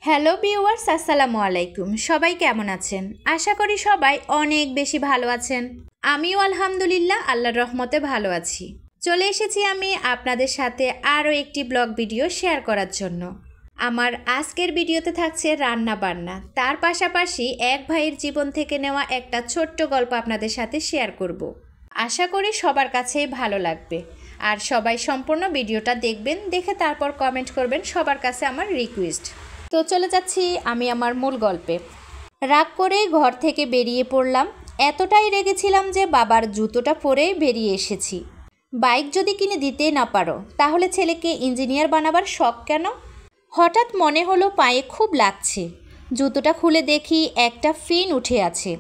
Hello viewers, আসসালামু আলাইকুম। সবাই কেমন আছেন? আশা করি সবাই অনেক বেশি ভালো আছেন। আমিও আলহামদুলিল্লাহ আল্লাহর রহমতে ভালো আছি। চলে এসেছি আমি আপনাদের সাথে আরও একটি ব্লগ ভিডিও শেয়ার করার জন্য। আমার আজকের ভিডিওতে থাকছে রান্না বান্না, তার পাশাপাশি এক ভাইয়ের জীবন থেকে নেওয়া একটা ছোট্ট গল্প আপনাদের সাথে শেয়ার করব। আশা করি সবার কাছেই ভালো লাগবে, আর সবাই সম্পূর্ণ ভিডিওটা দেখবেন, দেখে তারপর কমেন্ট করবেন। সবার কাছে আমার রিকোয়েস্ট। তো চলে যাচ্ছি আমি আমার মূল গল্পে। রাগ করে ঘর থেকে বেরিয়ে পড়লাম। এতটাই রেগেছিলাম যে বাবার জুতোটা পরেই বেরিয়ে এসেছি। বাইক যদি কিনে দিতেই না পারো, তাহলে ছেলেকে ইঞ্জিনিয়ার বানাবার শখ কেন? হঠাৎ মনে হলো পায়ে খুব লাগছে। জুতোটা খুলে দেখি একটা ফিন উঠে আছে,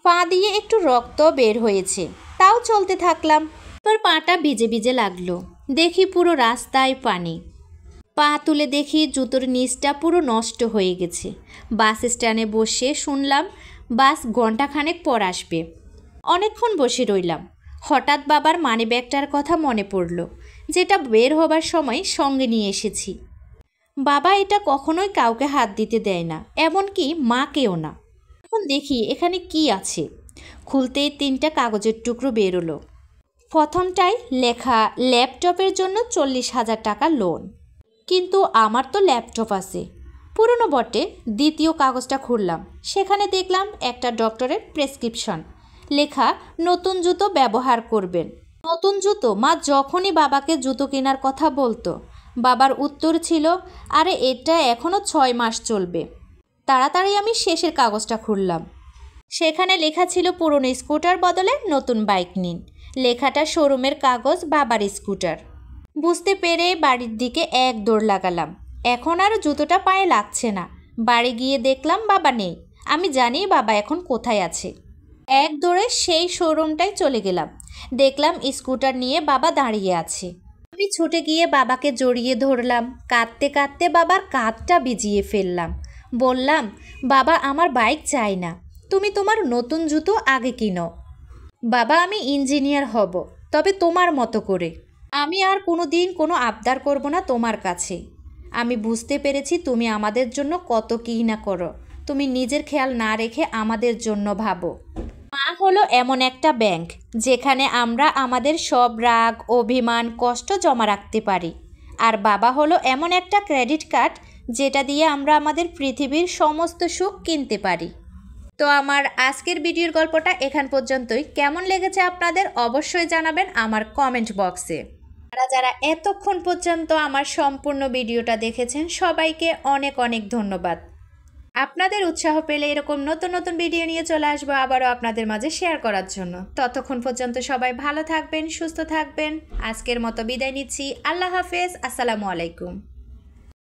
পা দিয়ে একটু রক্ত বের হয়েছে। তাও চলতে থাকলাম। এবার পাটা ভিজে ভিজে লাগলো। দেখি পুরো রাস্তায় পানি। পা তুলে দেখি জুতোর নিচটা পুরো নষ্ট হয়ে গেছে। বাস স্ট্যান্ডে বসে শুনলাম বাস ঘন্টাখানেক পর আসবে। অনেকক্ষণ বসে রইলাম। হঠাৎ বাবার মানিব্যাগটার কথা মনে পড়ল, যেটা বের হবার সময় সঙ্গে নিয়ে এসেছি। বাবা এটা কখনোই কাউকে হাত দিতে দেয় না, এমনকি মাকেও না। এখন দেখি এখানে কি আছে। খুলতেই 3টা কাগজের টুকরো বেরোলো। প্রথমটায় লেখা ল্যাপটপের জন্য 40,000 টাকা লোন। কিন্তু আমার তো ল্যাপটপ আছে, পুরনো বটে। দ্বিতীয় কাগজটা খুললাম, সেখানে দেখলাম একটা ডক্টরের প্রেসক্রিপশন, লেখা নতুন জুতো ব্যবহার করবেন। নতুন জুতো? মা যখনই বাবাকে জুতো কেনার কথা বলতো, বাবার উত্তর ছিল, আরে এটা এখনও 6 মাস চলবে। তাড়াতাড়ি আমি শেষের কাগজটা খুললাম। সেখানে লেখা ছিল পুরনো স্কুটার বদলে নতুন বাইক নিন। লেখাটা শোরুমের কাগজ, বাবার স্কুটার। বুঝতে পেরে বাড়ির দিকে এক দৌড় লাগালাম। এখন আর জুতোটা পায়ে লাগছে না। বাড়ি গিয়ে দেখলাম বাবা নেই। আমি জানি বাবা এখন কোথায় আছে। এক দৌড়ে সেই শোরুমটায় চলে গেলাম। দেখলাম স্কুটার নিয়ে বাবা দাঁড়িয়ে আছে। আমি ছুটে গিয়ে বাবাকে জড়িয়ে ধরলাম। কাঁদতে কাঁদতে বাবার কাঁধটা ভিজিয়ে ফেললাম। বললাম, বাবা আমার বাইক চাই না, তুমি তোমার নতুন জুতো আগে কিনো। বাবা আমি ইঞ্জিনিয়ার হব, তবে তোমার মতো করে। আমি আর কোনো দিন কোনো আবদার করব না তোমার কাছে। আমি বুঝতে পেরেছি তুমি আমাদের জন্য কত কী না করো। তুমি নিজের খেয়াল না রেখে আমাদের জন্য ভাবো। মা হলো এমন একটা ব্যাংক, যেখানে আমরা আমাদের সব রাগ, অভিমান, কষ্ট জমা রাখতে পারি। আর বাবা হলো এমন একটা ক্রেডিট কার্ড, যেটা দিয়ে আমরা আমাদের পৃথিবীর সমস্ত সুখ কিনতে পারি। তো আমার আজকের ভিডিওর গল্পটা এখান পর্যন্তই। কেমন লেগেছে আপনাদের অবশ্যই জানাবেন আমার কমেন্ট বক্সে। যারা এতক্ষণ পর্যন্ত আমার সম্পূর্ণ ভিডিওটা দেখেছেন, সবাইকে অনেক অনেক ধন্যবাদ। আপনাদের উৎসাহ পেলে এরকম নতুন নতুন ভিডিও নিয়ে চলে আসবো আবারও আপনাদের মাঝে শেয়ার করার জন্য। ততক্ষণ পর্যন্ত সবাই ভালো থাকবেন, সুস্থ থাকবেন। আজকের মতো বিদায় নিচ্ছি। আল্লাহ হাফেজ, আসসালামু আলাইকুম।